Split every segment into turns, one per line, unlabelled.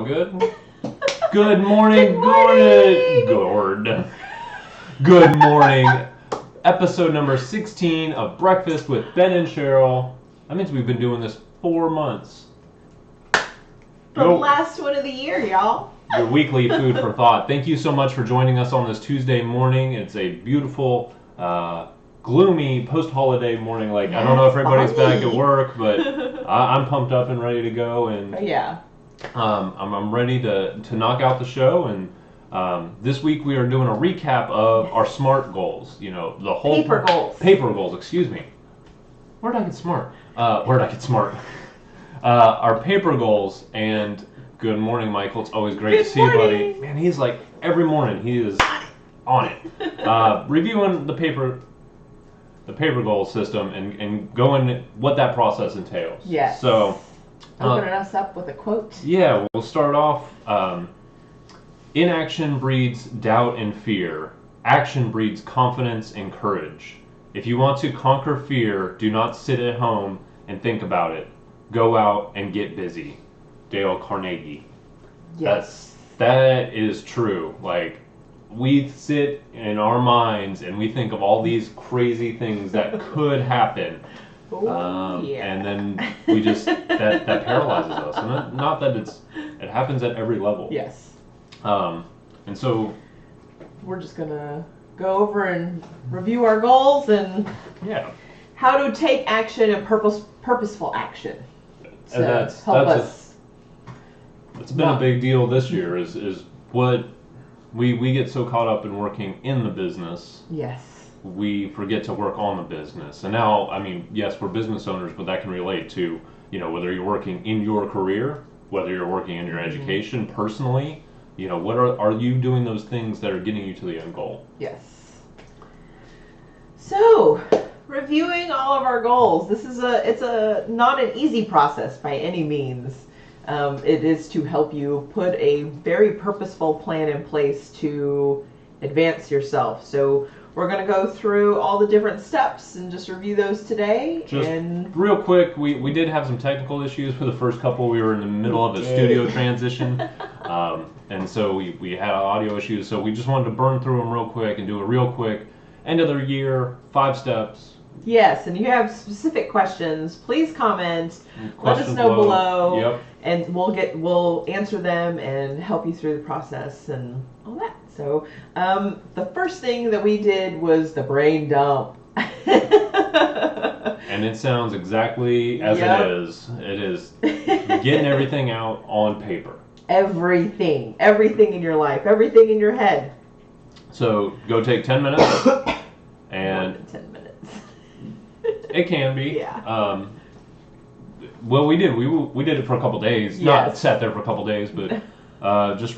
good? Good morning, Gord. Good morning. Episode number 16 of Breakfast with Ben and Cheryl. That means we've been doing this 4 months.
The last one of the year, y'all.
Your weekly food for thought. Thank you so much for joining us on this Tuesday morning. It's a beautiful, gloomy post-holiday morning. I don't know if everybody's back at work, but I'm pumped up and ready to go. And
yeah,
I'm ready to knock out the show. And this week we are doing a recap of our SMART goals. You know, the whole
paper goals.
Paper goals. Excuse me. Where did I get smart? Our paper goals. And good morning, Michael. It's always great to see you, buddy. Man, he's like every morning he is on it. Reviewing the paper goal system and going what that process entails.
Yes.
So
opening us up with a quote.
Yeah, we'll start off. Inaction breeds doubt and fear. Action breeds confidence and courage. If you want to conquer fear, do not sit at home and think about it. Go out and get busy. Dale Carnegie.
Yes.
That is true. We sit in our minds and we think of all these crazy things that could happen. And then we just that paralyzes us. And not that it happens at every level.
Yes.
And so
we're just gonna go over and review our goals and how to take action and purposeful action.
And that's it's been a big deal this year is what we get so caught up in working in the business.
Yes.
We forget to work on the business. And now, I mean, yes, we're business owners, but that can relate to, whether you're working in your career, whether you're working in your education, personally, what are you doing those things that are getting you to the end goal?
Yes. So, reviewing all of our goals. This is it's not an easy process by any means. It is to help you put a very purposeful plan in place to advance yourself. So we're going to go through all the different steps and just review those today.
Real quick, we did have some technical issues for the first couple. We were in the middle of a studio transition, and so we had audio issues. So we just wanted to burn through them real quick and do a real quick end of the year 5 steps.
Yes, and if you have specific questions, please comment. Let us know below.
Yep.
And we'll answer them and help you through the process and all that. So the first thing that we did was the brain dump.
And it sounds exactly as it is. It is getting everything out on paper.
Everything in your life, everything in your head.
So go take 10 minutes. And
10 minutes.
It can be.
Yeah.
Well, we did it for a couple days. Yes. Not sat there for a couple days, but just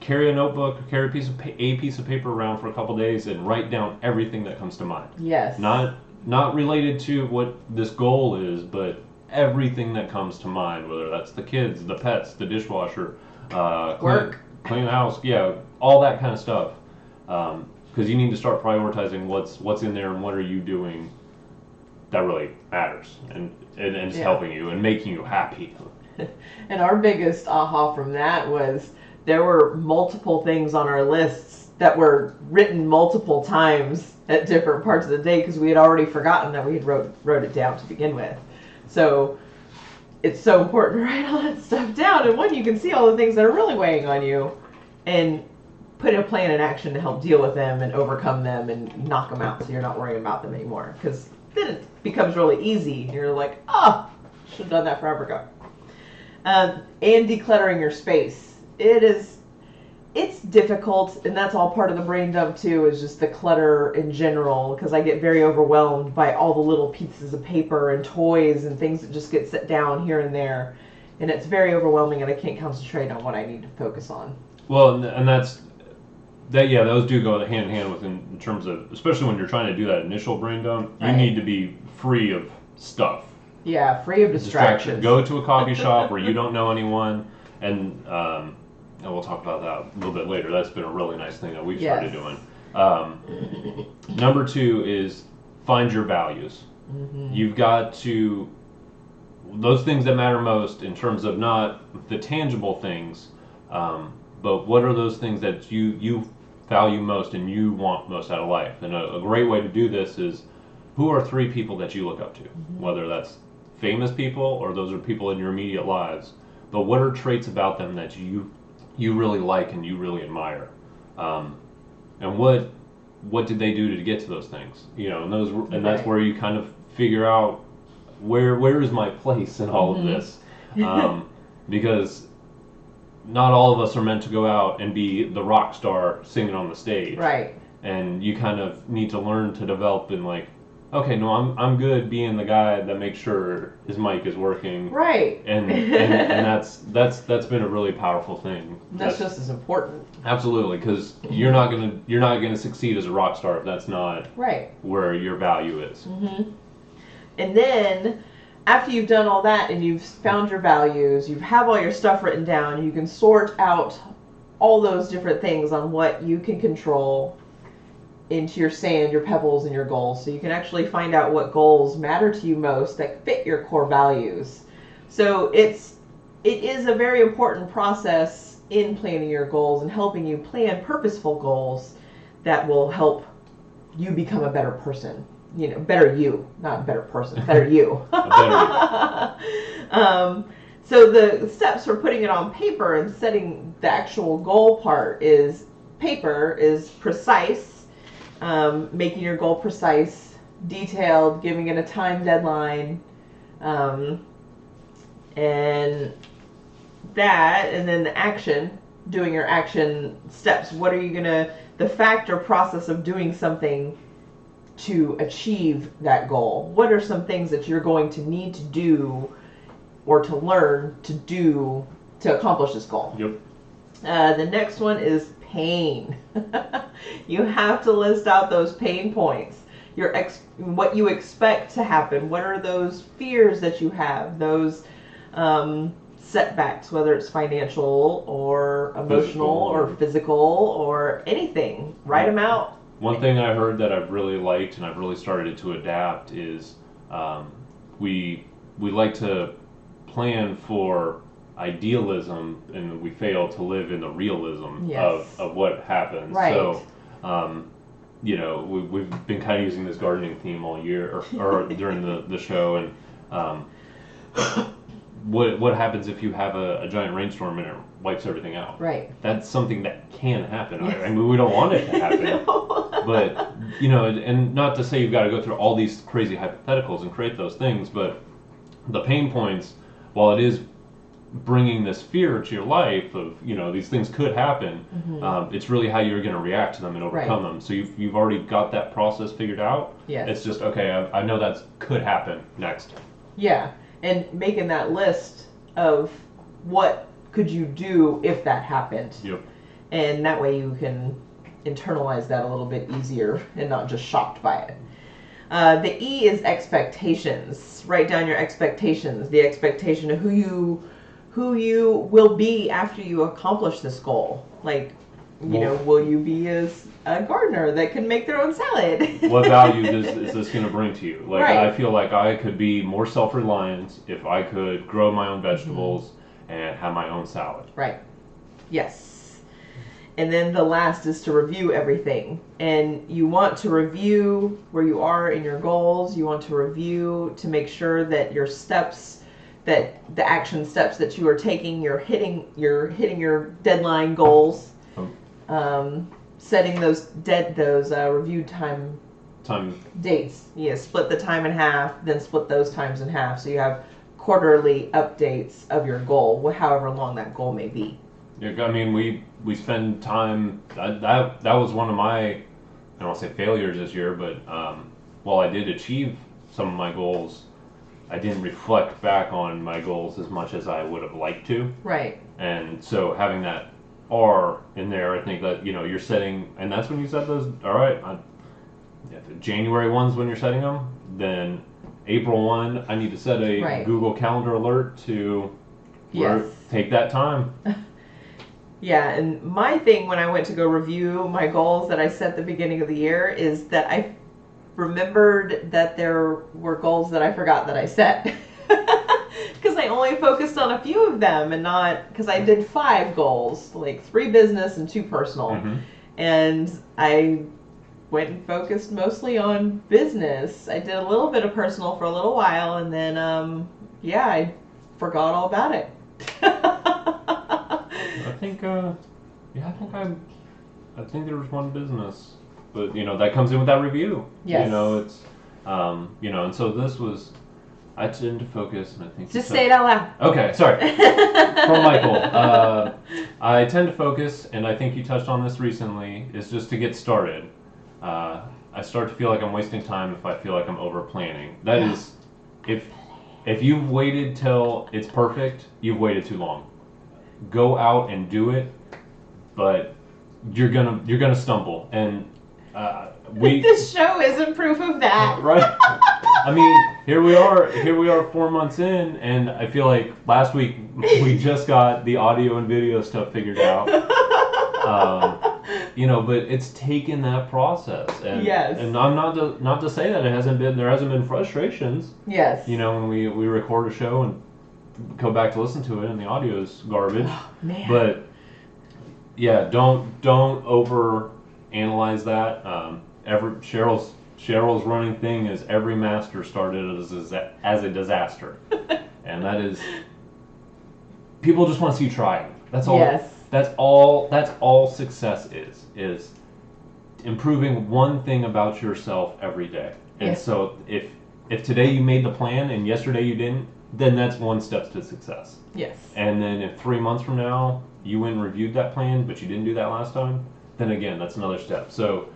carry a notebook, carry a piece of paper around for a couple days, and write down everything that comes to mind.
Yes.
Not related to what this goal is, but everything that comes to mind, whether that's the kids, the pets, the dishwasher,
work,
clean the house, all that kind of stuff. Because you need to start prioritizing what's in there and what are you doing that really matters and is helping you and making you happy.
And our biggest aha from that was there were multiple things on our lists that were written multiple times at different parts of the day because we had already forgotten that we had wrote it down to begin with. So it's so important to write all that stuff down, and when you can see all the things that are really weighing on you and put a plan in action to help deal with them and overcome them and knock them out so you're not worrying about them anymore. Because then it becomes really easy. You're like, should have done that forever ago. And decluttering your space. It's difficult, and that's all part of the brain dump too, is just the clutter in general, because I get very overwhelmed by all the little pieces of paper and toys and things that just get set down here and there. And it's very overwhelming, and I can't concentrate on what I need to focus on.
Well, and those do go hand in hand with in terms of, especially when you're trying to do that initial brain dump, you need to be free of stuff.
Yeah, free of distractions.
Go to a coffee shop where you don't know anyone, and we'll talk about that a little bit later. That's been a really nice thing that we've started doing. Number 2 is find your values. Mm-hmm. You've got to those things that matter most in terms of not the tangible things, but what are those things that you value most and you want most out of life. And a great way to do this is, who are 3 people that you look up to, whether that's famous people or those are people in your immediate lives, but what are traits about them that you really like and you really admire, and what did they do to get to those things, and that's where you kind of figure out where is my place in all of this, because not all of us are meant to go out and be the rock star singing on the stage,
right? And
you kind of need to learn to develop in, like, okay, no, I'm good being the guy that makes sure his mic is working,
right?
And that's been a really powerful thing.
That's just as important.
Absolutely, because you're not gonna succeed as a rock star if that's not
right
where your value is.
And then, after you've done all that and you've found your values, you have all your stuff written down, you can sort out all those different things on what you can control into your sand, your pebbles, and your goals. So you can actually find out what goals matter to you most that fit your core values. So it is a very important process in planning your goals and helping you plan purposeful goals that will help you become a better person. Better you, not a better person, better you. So the steps for putting it on paper and setting the actual goal part is, paper is precise, making your goal precise, detailed, giving it a time deadline, and then the action, doing your action steps. What are you the fact or process of doing something to achieve that goal? What are some things that you're going to need to do or to learn to do to accomplish this goal?
Yep.
The next one is pain. You have to list out those pain points. What you expect to happen. What are those fears that you have? Those setbacks, whether it's financial or emotional or physical or anything. Write them out.
One thing I heard that I've really liked and I've really started to adapt is, we like to plan for idealism and we fail to live in the realism of what happens.
Right.
So, we've been kind of using this gardening theme all year or during the show, and what happens if you have a giant rainstorm and it wipes everything out?
Right.
That's something that can happen. Yes. I mean, we don't want it to happen. No. But, and not to say you've got to go through all these crazy hypotheticals and create those things, but the pain points, while it is bringing this fear to your life of, these things could happen, it's really how you're going to react to them and overcome them. So you've already got that process figured out.
Yes.
It's just, okay, I know that could happen next.
Yeah, and making that list of what could you do if that happened.
Yep.
And that way you can internalize that a little bit easier and not just shocked by it. The E is expectations. Write down your expectations. The expectation of who you will be after you accomplish this goal. Like, will you be a gardener that can make their own salad?
What value is this going to bring to you? Like,
right.
I feel like I could be more self-reliant if I could grow my own vegetables and have my own salad.
Right. Yes. And then the last is to review everything. And you want to review where you are in your goals. You want to review to make sure that your steps, that the action steps that you are taking, you're hitting your deadline goals. Setting those reviewed time dates. Yeah, split the time in half, then split those times in half. So you have quarterly updates of your goal, however long that goal may be.
Yeah, I mean, we spend time. That was one of my, I don't want to say failures this year, but while I did achieve some of my goals, I didn't reflect back on my goals as much as I would have liked to.
Right.
And so having that R in there, I think that you're setting, and that's when you set those. All right, January 1's when you're setting them. Then April 1, I need to set a Google Calendar alert to take that time.
Yeah, and my thing when I went to go review my goals that I set at the beginning of the year is that I remembered that there were goals that I forgot that I set. only focused on a few of them and not, because I did 5 goals, like 3 business and 2 personal.
Mm-hmm.
And I went and focused mostly on business. I did a little bit of personal for a little while, and then, I forgot all about it.
I think there was one business, but that comes in with that review.
Yes.
It's, and so this was. I tend to focus, and I think
just say it out loud.
Okay, sorry. From Michael, I tend to focus, and I think you touched on this recently, is just to get started. I start to feel like I'm wasting time if I feel like I'm over planning. That is, if you've waited till it's perfect, you've waited too long. Go out and do it, but you're gonna stumble, and
this show isn't proof of that.
Right. I mean, here we are 4 months in, and I feel like last week we just got the audio and video stuff figured out. But it's taken that process, and
yes.
And I'm not to say that there hasn't been frustrations.
Yes.
When we record a show and go back to listen to it, and the audio is garbage.
Oh, man.
But yeah, don't over analyze that. Cheryl's running thing is every master started as a disaster, and that is, people just want to see you trying. That's all.
Yes.
That's all success is improving one thing about yourself every day. And
yes.
So if today you made the plan and yesterday you didn't, then that's one step to success.
Yes.
And then if 3 months from now you went and reviewed that plan, but you didn't do that last time, then again, that's another step. So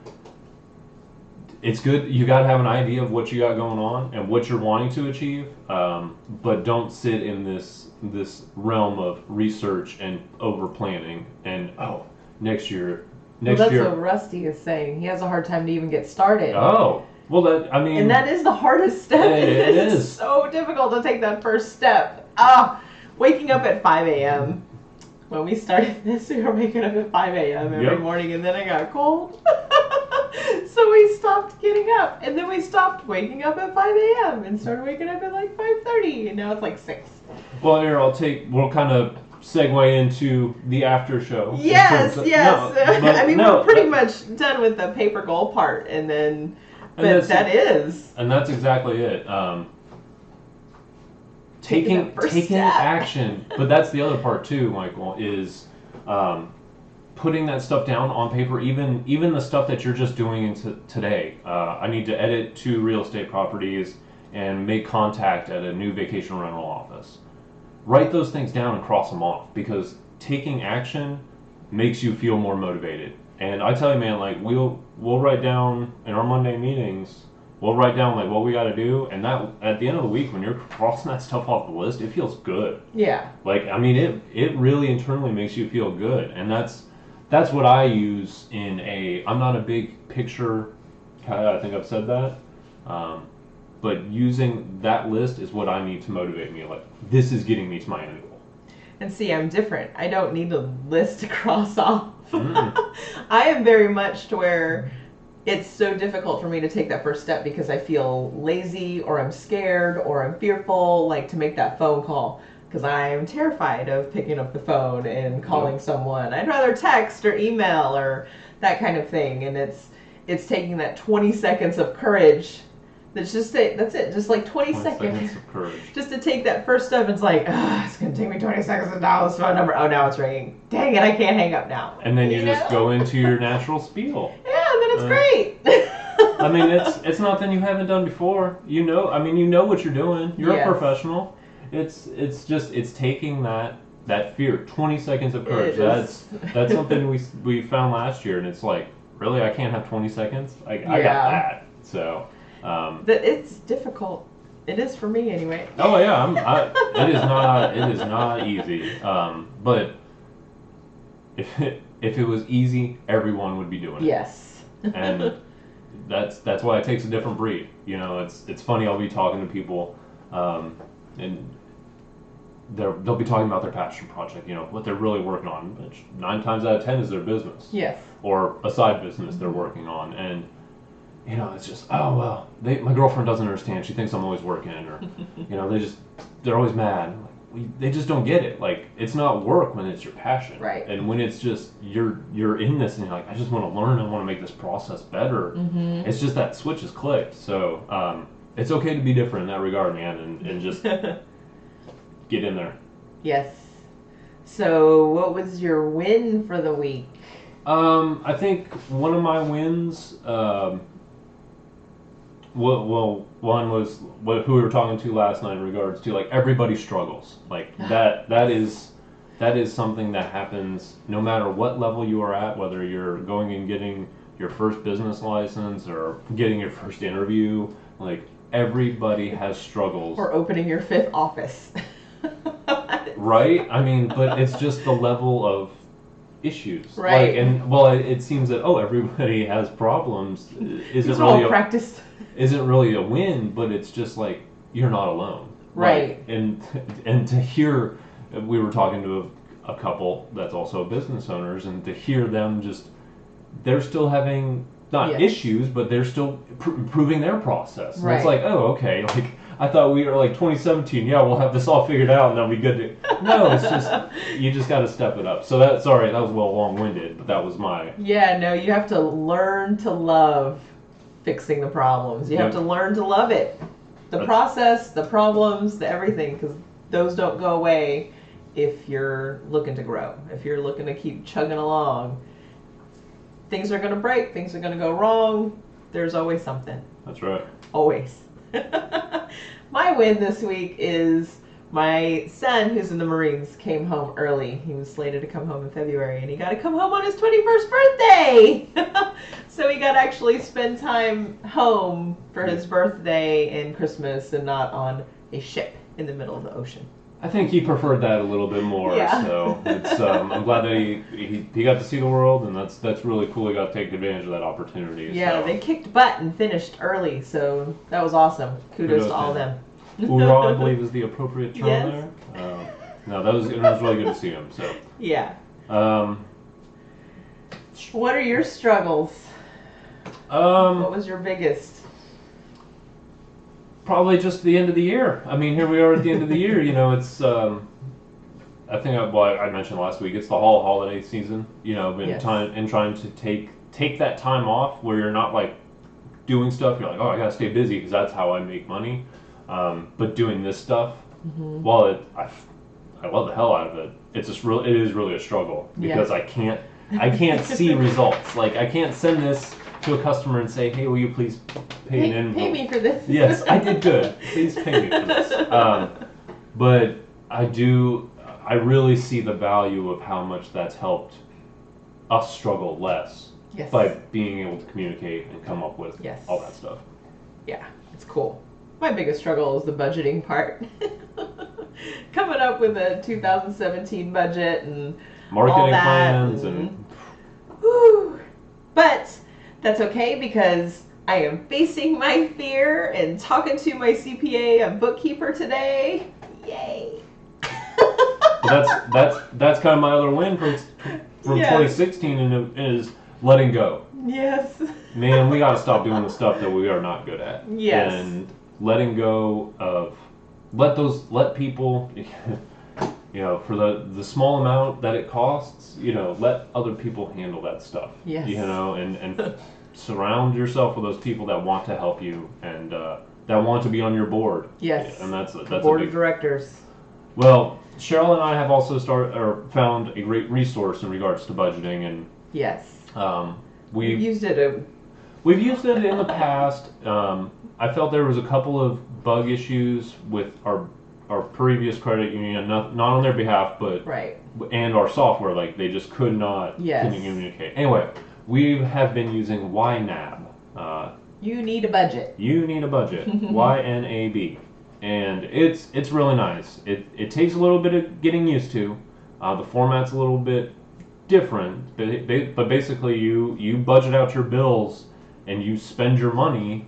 it's good. You got to have an idea of what you got going on and what you're wanting to achieve, but don't sit in this realm of research and over planning. And next year.
That's what Rusty is saying. He has a hard time to even get started.
Oh, well,
and that is the hardest step.
It is
so difficult to take that first step. Waking up at 5 a.m. When we started this, we were waking up at 5 a.m. every morning, and then it got cold. So we stopped getting up, and then we stopped waking up at 5 a.m. and started waking up at like 5:30, and now it's like 6.
Well, here we'll kind of segue into the after show.
Yes. We're pretty much done with the paper goal part, and that's exactly
it. Taking action, but that's the other part too, Michael, is putting that stuff down on paper, even the stuff that you're just doing today. I need to edit 2 real estate properties and make contact at a new vacation rental office. Write those things down and cross them off, because taking action makes you feel more motivated. And I tell you, man, like we'll write down in our Monday meetings, we'll write down like what we got to do, and that at the end of the week when you're crossing that stuff off the list, it feels good.
Yeah.
Like, I mean, it really internally makes you feel good, and that's what I use I'm not a big picture guy, I think I've said that, but using that list is what I need to motivate me, like, this is getting me to my end goal.
And see, I'm different. I don't need a list to cross off. I am very much to where it's so difficult for me to take that first step because I feel lazy, or I'm scared, or I'm fearful, like, to make that phone call. Because I am terrified of picking up the phone and calling someone. I'd rather text or email or that kind of thing. And it's taking that 20 seconds of courage. That's it. Just like 20 seconds
of courage.
Just to take that first step. It's like, it's going to take me 20 seconds to dial this phone number. Oh, now it's ringing. Dang it, I can't hang up now.
And then you just go into your natural spiel.
Yeah, and then it's great.
I mean, it's nothing you haven't done before. You know what you're doing. You're a professional. It's taking that fear, 20 seconds of courage. That's something we found last year, and it's like, really, I can't have 20 seconds? I got that. So
it's difficult. It is for me anyway.
Oh yeah, it is not easy. But if it was easy, everyone would be doing it.
Yes.
And that's why it takes a different breed. It's funny. I'll be talking to people, and they'll be talking about their passion project, what they're really working on, which 9 times out of 10 is their business.
Yes.
Or a side business they're working on. And, it's just, my girlfriend doesn't understand. She thinks I'm always working, or, they're always mad. I'm like, they just don't get it. Like, it's not work when it's your passion.
Right.
And when it's just you're in this and you're like, I just want to learn, I want to make this process better.
Mm-hmm.
It's just that switch is clicked. So it's okay to be different in that regard, man, and just get in there.
Yes. So what was your win for the week?
I think one of my wins, well, one was who we were talking to last night in regards to, like, everybody struggles. Like, that is something that happens no matter what level you are at, whether you're going and getting your first business license or getting your first interview. Like, everybody has struggles.
Or opening your 5th office.
Right? I mean, but it's just the level of issues.
Right.
Like, and, well, it seems that, everybody has problems. Isn't really a win, but it's just like, you're not alone.
Right.
Like, and to hear, we were talking to a couple that's also business owners, and to hear them they're still having, not issues, but they're still improving their process. And it's like, oh, okay, like, I thought we were like 2017, we'll have this all figured out and that'll be good to... No, it's just, you just got to step it up. So that was long-winded, but that was my...
Yeah, no, you have to learn to love fixing the problems. You have to learn to love it. The process, the problems, the everything, because those don't go away if you're looking to grow. If you're looking to keep chugging along, things are going to break, things are going to go wrong. There's always something.
That's right.
Always. My win this week is my son, who's in the Marines, came home early. He was slated to come home in February, and he got to come home on his 21st birthday. So he got to actually spend time home for his birthday and Christmas and not on a ship in the middle of the ocean.
I think he preferred that a little bit more.
Yeah.
So it's I'm glad that he got to see the world, and that's really cool. He got to take advantage of that opportunity.
Yeah, so. They kicked butt and finished early, so that was awesome. Kudos to all of them.
Hoorah, I believe, is the appropriate term there. No, it was really good to see him. So
yeah. What are your struggles? What was your biggest?
Probably just the end of the year. I mean, here we are at the end of the year. You know, it's I think I mentioned last week. It's the holiday season. You know, trying to take that time off where you're not like doing stuff. You're like, oh, I gotta stay busy because that's how I make money. But doing this stuff, while I love the hell out of it, it is really a struggle because I can't see results. Like, I can't send this to a customer and say, hey, will you please pay an invoice?
Pay me for this.
Yes, I did good. Please pay me for this. But I really see the value of how much that's helped us struggle less by being able to communicate and come up with all that stuff.
Yeah, it's cool. My biggest struggle is the budgeting part. Coming up with a 2017 budget and
marketing
all that
plans and
whew. But that's okay because I am facing my fear and talking to my CPA and bookkeeper today. Yay!
that's kind of my other win from 2016 and is letting go.
Yes.
Man, we got to stop doing the stuff that we are not good at.
Yes.
And letting go of let people, you know, for the small amount that it costs, you know, let other people handle that stuff.
Yes.
You know, and surround yourself with those people that want to help you and that want to be on your board.
Yes.
And that's
board of directors.
Well, Cheryl and I have also found a great resource in regards to budgeting, and we've used it. We've used it in the past. I felt there was a couple of bug issues with our previous credit union, not on their behalf, but and our software, like they just could not communicate. Anyway, we have been using YNAB.
You need a budget.
You need a budget. YNAB. And it's really nice. It takes a little bit of getting used to. The format's a little bit different, but basically you budget out your bills and you spend your money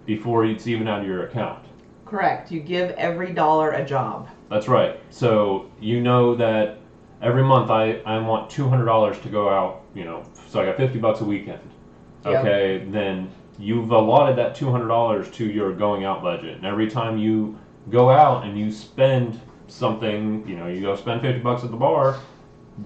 before it's even out of your account.
Correct. You give every dollar a job.
That's right. So you know that every month I want $200 to go out, you know, so I got $50 a weekend. Okay, then you've allotted that $200 to your going out budget. And every time you go out and you spend something, you go spend $50 at the bar,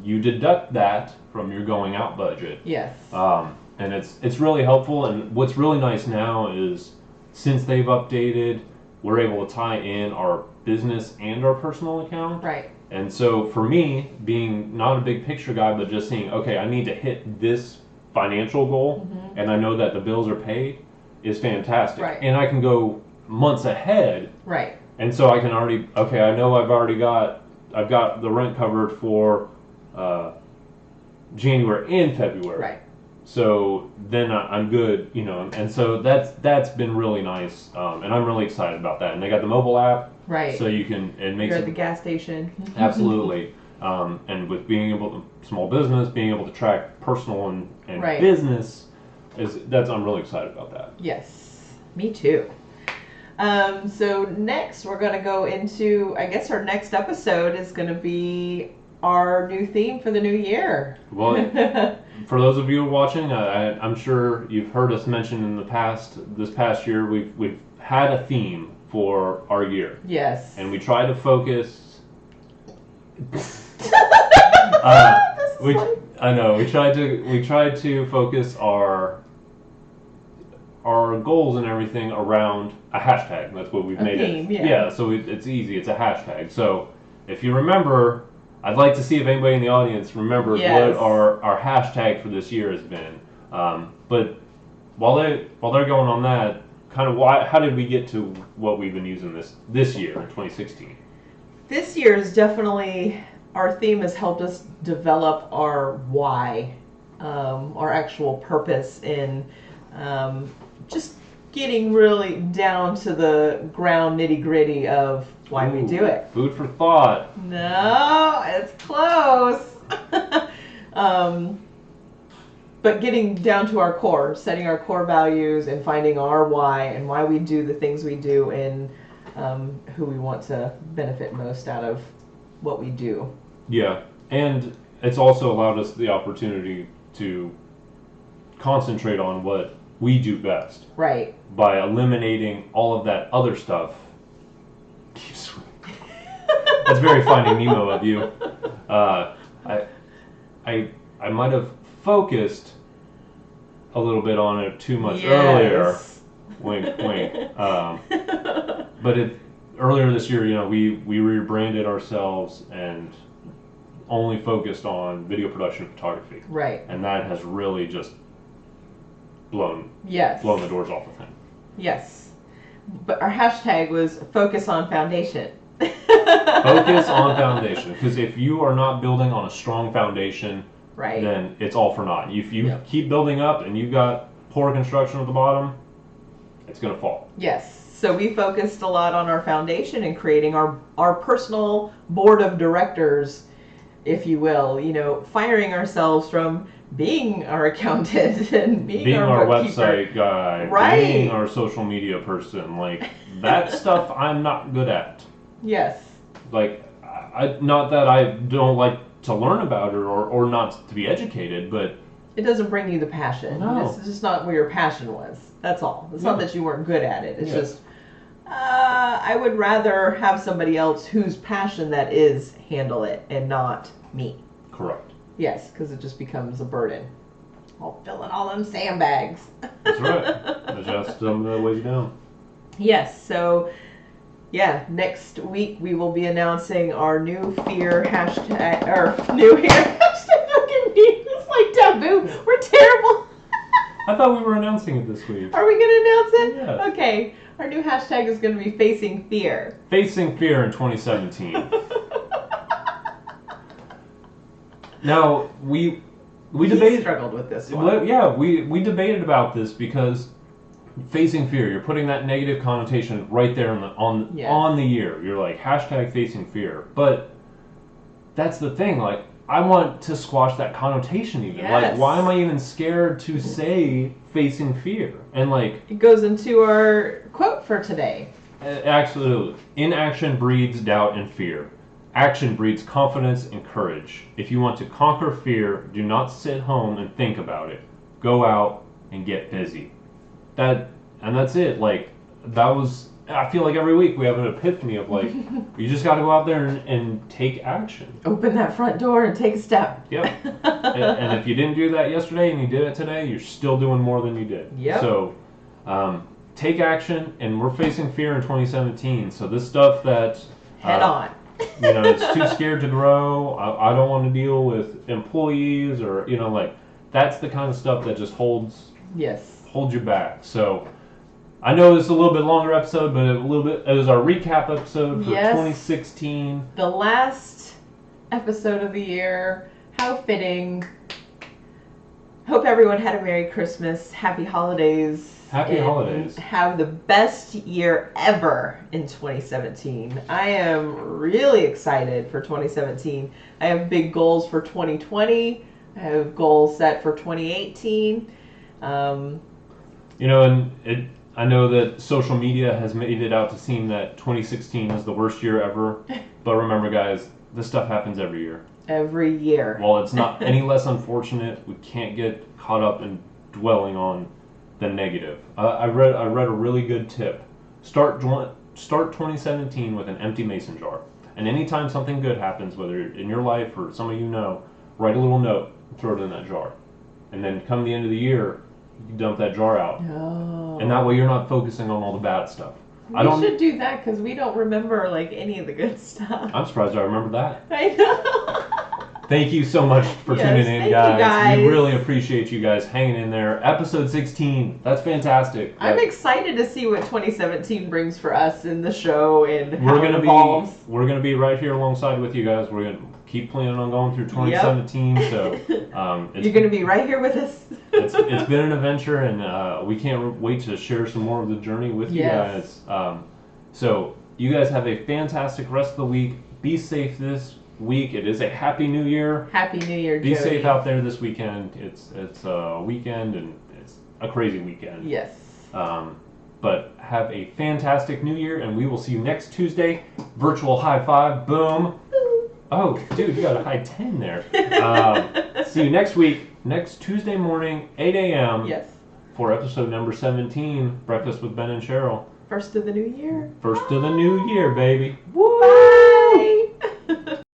you deduct that from your going out budget.
Yes.
And it's really helpful. And what's really nice now is since they've updated, we're able to tie in our business and our personal account.
Right.
And so for me, being not a big picture guy, but just seeing, okay, I need to hit this financial goal, and I know that the bills are paid, is fantastic.
Right.
And I can go months ahead.
Right.
And so I can already, okay, I know I've got the rent covered for January and February.
Right.
So then I'm good, and so that's been really nice, and I'm really excited about that. And they got the mobile app,
right?
So you can
You're at the gas station.
Absolutely, and with being able to small business, being able to track personal and
right.
business I'm really excited about that.
Yes, me too. So next we're going to go into, I guess our next episode is going to be our new theme for the new year.
Well, for those of you watching, I'm sure you've heard us mention in this past year, we've had a theme for our year.
Yes.
And we try to focus. I know we tried to focus our goals and everything around a hashtag. That's what we've made
theme,
it. Yeah. So it's easy. It's a hashtag. So if you remember, I'd like to see if anybody in the audience remembers what our hashtag for this year has been. But while they're going on that, kind of how did we get to what we've been using this year in 2016?
This year is definitely, our theme has helped us develop our why, our actual purpose in just getting really down to the ground nitty gritty of why we do it.
Food for thought.
No, it's close. But getting down to our core, setting our core values and finding our why and why we do the things we do and who we want to benefit most out of what we do.
Yeah, and it's also allowed us the opportunity to concentrate on what we do best.
Right.
By eliminating all of that other stuff. That's very Finding Nemo of you. I might have focused a little bit on it too much earlier. Wink, wink. But earlier this year, we rebranded ourselves and only focused on video production photography.
Right.
And that has really just blown the doors off of him.
Yes. But our hashtag was focus on foundation.
Focus on foundation. Because if you are not building on a strong foundation,
right,
then it's all for naught. If you keep building up and you've got poor construction at the bottom, it's going to fall.
Yes. So we focused a lot on our foundation and creating our personal board of directors, if you will, firing ourselves from being our accountant and being our
website guy,
right,
being our social media person, like that stuff I'm not good at.
Yes.
Like, not that I don't like to learn about it or not to be educated, but
it doesn't bring you the passion.
No.
It's just not where your passion was. That's all. It's not that you weren't good at it. It's just I would rather have somebody else whose passion that is handle it and not me.
Correct.
Yes, because it just becomes a burden. I'll fill in all them sandbags.
That's right. That's just some of the ways down.
Yes, so next week we will be announcing our new fear hashtag, or new hair hashtag. Fucking me, it's like taboo. We're terrible.
I thought we were announcing it this week.
Are we going to announce it?
Yeah.
Okay, our new hashtag is going to be facing fear.
Facing fear in 2017. Now, we debated.
Struggled with this one.
Yeah, we debated about this because facing fear, you're putting that negative connotation right there on the year. You're like hashtag facing fear, but that's the thing. Like, I want to squash that connotation even.
Yes.
Like, why am I even scared to say facing fear? And like,
it goes into our quote for today.
Absolutely, inaction breeds doubt and fear. Action breeds confidence and courage. If you want to conquer fear, do not sit home and think about it. Go out and get busy. That's it. Like, that was I feel like every week we have an epiphany of like, you just got to go out there and take action.
Open that front door and take a step.
Yep. And if you didn't do that yesterday and you did it today, you're still doing more than you did.
Yep.
So take action, and we're facing fear in 2017. So this stuff that
head on.
It's too scared to grow. I don't want to deal with employees or like that's the kind of stuff that just holds you back. So I know this is a little bit longer episode, but it was our recap episode for 2016.
The last episode of the year. How fitting. Hope everyone had a Merry Christmas, Happy Holidays.
Happy Holidays.
Have the best year ever in 2017. I am really excited for 2017. I have big goals for 2020. I have goals set for 2018.
I know that social media has made it out to seem that 2016 is the worst year ever. But remember, guys, this stuff happens every year.
Every year.
While it's not any less unfortunate, we can't get caught up in dwelling on the negative. I read a really good tip. Start 2017 with an empty mason jar. And anytime something good happens, whether in your life or somebody write a little note and throw it in that jar. And then come the end of the year, you dump that jar out.
Oh.
And that way you're not focusing on all the bad stuff.
We should do that because we don't remember any of the good stuff.
I'm surprised I remember that.
I know.
Thank you so much for tuning in, guys.
You
We really appreciate you guys hanging in there. Episode 16. That's fantastic.
I'm excited to see what 2017 brings for us in the show and how it evolves.
We're going to be right here alongside with you guys. We're going to keep planning on going through 2017. Yep. So
you're going to be right here with us.
it's been an adventure, and we can't wait to share some more of the journey with you guys. So you guys have a fantastic rest of the week. Be safe this week. It is a Happy New Year.
Happy New Year,
Be safe out there this weekend. It's a weekend, and it's a crazy weekend.
Yes.
But have a fantastic New Year, and we will see you next Tuesday. Virtual high five. Boom. Oh, dude, you got a high 10 there. See you next week, next Tuesday morning, 8 a.m.
Yes.
For episode number 17, Breakfast with Ben and Cheryl.
First of the new year.
First of the new year, baby.
Woo! Bye!